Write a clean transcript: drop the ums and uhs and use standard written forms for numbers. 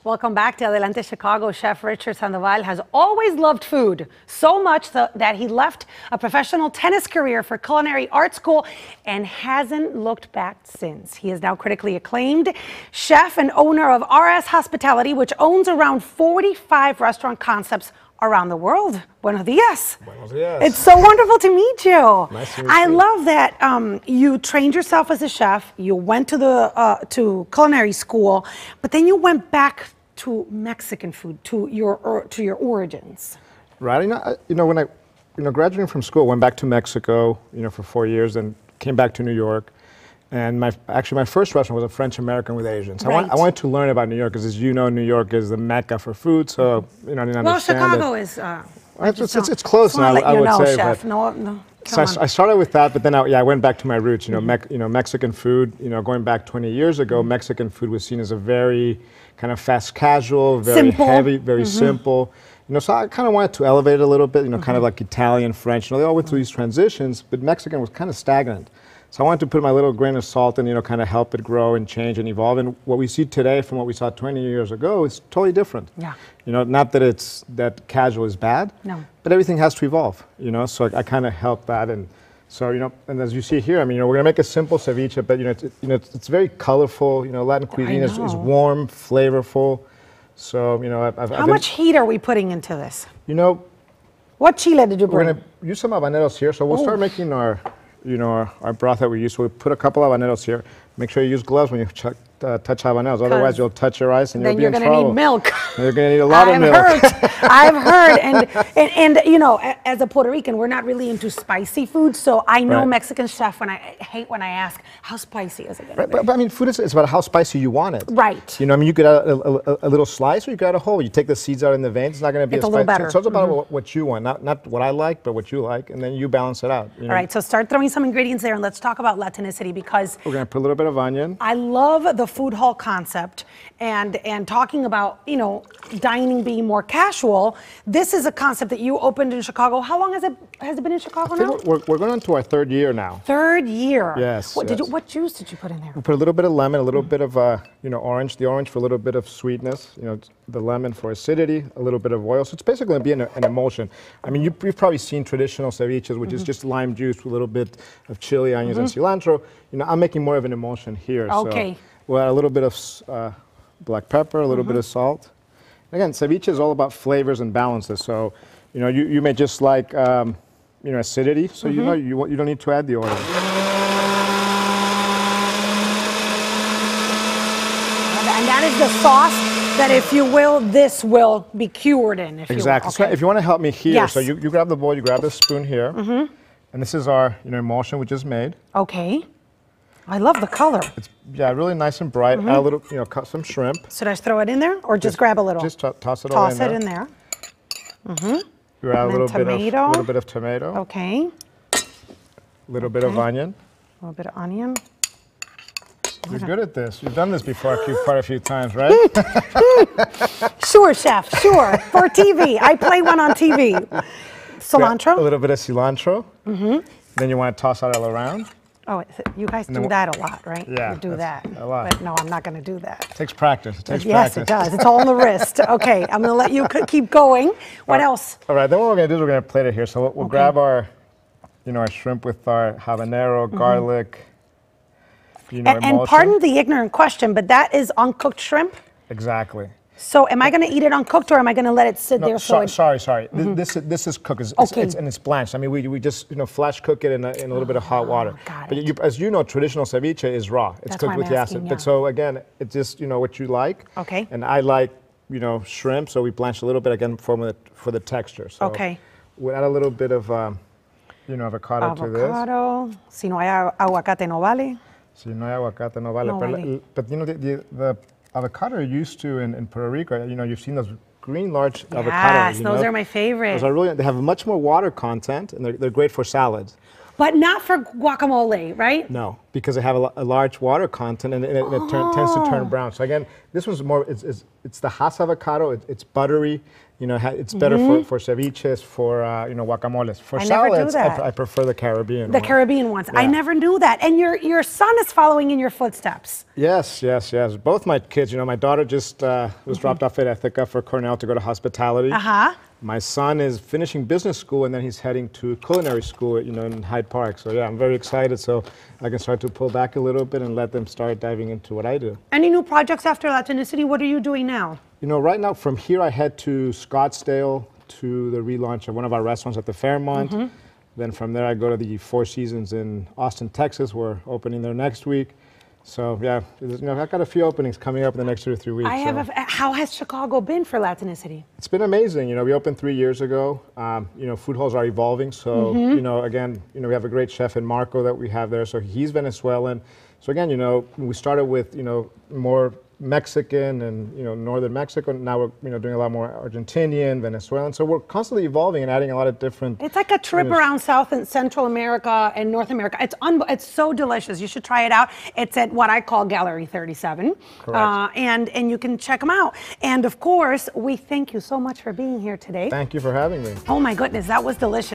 Welcome back to Adelante, Chicago. Chef Richard Sandoval has always loved food, so much that he left a professional tennis career for culinary art school and hasn't looked back since. He is now critically acclaimed chef and owner of RS Hospitality, which owns around 45 restaurant concepts around the world. Buenos dias. Buenos dias. It's so wonderful to meet you. Nice to meet I you. love that you trained yourself as a chef. You went to the culinary school, but then you went back to Mexican food, to your origins. Right. When I graduating from school, went back to Mexico, for 4 years, and came back to New York. And my first restaurant was a French American with Asians. Right. I wanted to learn about New York because, as you know, New York is the mecca for food. So I didn't understand. Well, Chicago it. is. It's close now. I would say. Chef. But No. So I started with that, but then I went back to my roots. Mexican food. Going back 20 years ago, Mexican food was seen as a very kind of fast casual, very simple. heavy, very simple. So I kind of wanted to elevate it a little bit. Kind of like Italian, French. They all went through these transitions, but Mexican was kind of stagnant. So I wanted to put my little grain of salt and, kind of help it grow and change and evolve. And what we see today from what we saw 20 years ago is totally different. Yeah. Not that that casual is bad, no, but everything has to evolve, So I kind of help that. And so, and as you see here, we're going to make a simple ceviche, but, it's very colorful. Latin cuisine is warm, flavorful. So, How much heat are we putting into this? What chile did you bring? We're going to use some habaneros here. So we'll start making our broth that we use. So we put a couple of habaneros here. Make sure you use gloves when you touch habaneros. Otherwise, you'll touch your ice and you'll be in trouble. Then you're going to need milk. You're going to need a lot of milk. I've heard. And as a Puerto Rican, we're not really into spicy food. So I know Mexican chef, I hate when I ask, how spicy is it going to be? But food is about how spicy you want it. Right. You could add a little slice or you could add a whole. You take the seeds out in the veins. It's not going to be a little better. So it's about what you want, not what I like, but what you like, and then you balance it out. All right, so start throwing some ingredients there, and let's talk about Latinicity, because we're going to put a little bit of onion. I love the food hall concept, and talking about dining being more casual. This is a concept that you opened in Chicago. How long has it been in Chicago now? We're going into our third year now. Third year. Yes. What juice did you put in there? We put a little bit of lemon, a little bit of orange. The orange for a little bit of sweetness. The lemon for acidity, a little bit of oil. So it's basically going to be an emulsion. You've probably seen traditional ceviches, which is just lime juice with a little bit of chili, onions, and cilantro. I'm making more of an emulsion here. Okay. So we'll add a little bit of black pepper, a little bit of salt. Again, ceviche is all about flavors and balances. So, you may just like, acidity. So you don't need to add the oil. And that is the sauce that, if you will, this will be cured in. Exactly. Okay. So if you want to help me here, yes. So you grab the bowl, you grab the spoon here, and this is our emulsion we just made. Okay. I love the color. It's really nice and bright. Add a little, cut some shrimp. Should I throw it in there, or just grab a little? Just toss it all in there. Toss it in there. You add a little bit of tomato. Okay. A little bit of onion. A little bit of onion. You're good at this. You've done this before quite a few times, right? Sure, chef. Sure. For TV. I play one on TV. Cilantro. A little bit of cilantro. Then you want to toss that all around. Oh, you guys do that a lot, right? Yeah. You do that. A lot. But no, I'm not going to do that. It takes practice. Yes, it does. It's all on the wrist. Okay, I'm going to let you keep going. What else? All right, then what we're going to do is we're going to plate it here. So we'll grab our, our shrimp with our habanero, garlic, and pardon the ignorant question, but that is uncooked shrimp? Exactly. So am I going to eat it uncooked, or am I going to let it sit there? Sorry. This is cooked. It's blanched. We just flash cook it in a little bit of hot water. Got it. But as you know, traditional ceviche is raw. It's cooked with the acid. But so again, it's just what you like. Okay. And I like shrimp, so we blanch a little bit again for the texture. So okay. We'll add a little bit of avocado to this. Avocado. Si no hay aguacate, no vale. Si no hay aguacate, no vale. No vale. But the avocado you're used to in Puerto Rico, you've seen those green large avocados. Yes, those are my favorite. They have much more water content, and they're great for salads. But not for guacamole, right? No, because they have a large water content and it tends to turn brown. So again, this one's more, it's the Hass avocado, it's buttery, you know, it's better for ceviches, for, you know, guacamoles. For salads, I prefer the Caribbean one. Caribbean ones. Yeah. I never knew that. And your son is following in your footsteps. Yes. Both my kids, you know, my daughter just was dropped off at Ithaca for Cornell to go to hospitality. My son is finishing business school and then he's heading to culinary school, you know, in Hyde Park. So yeah, I'm very excited. So I can start to pull back a little bit and let them start diving into what I do. Any new projects after Latinicity? What are you doing now? You know, right now from here I head to Scottsdale to the relaunch of one of our restaurants at the Fairmont. Then from there I go to the Four Seasons in Austin, Texas. We're opening there next week. So yeah, you know, I've got a few openings coming up in the next 2 or 3 weeks. How has Chicago been for Latinicity? It's been amazing. You know, we opened 3 years ago. You know, food halls are evolving. So, you know, again, you know, we have a great chef in Marco that we have there. So he's Venezuelan. So again, you know, we started with, you know, more Mexican and, you know, northern Mexico. Now we're, you know, doing a lot more Argentinian, Venezuelan. So we're constantly evolving and adding a lot of different. It's like a trip around South and Central America and North America. It's so delicious. You should try it out. It's at what I call Gallery 37. Correct. And you can check them out. And of course, we thank you so much for being here today. Thank you for having me. Oh my goodness, that was delicious.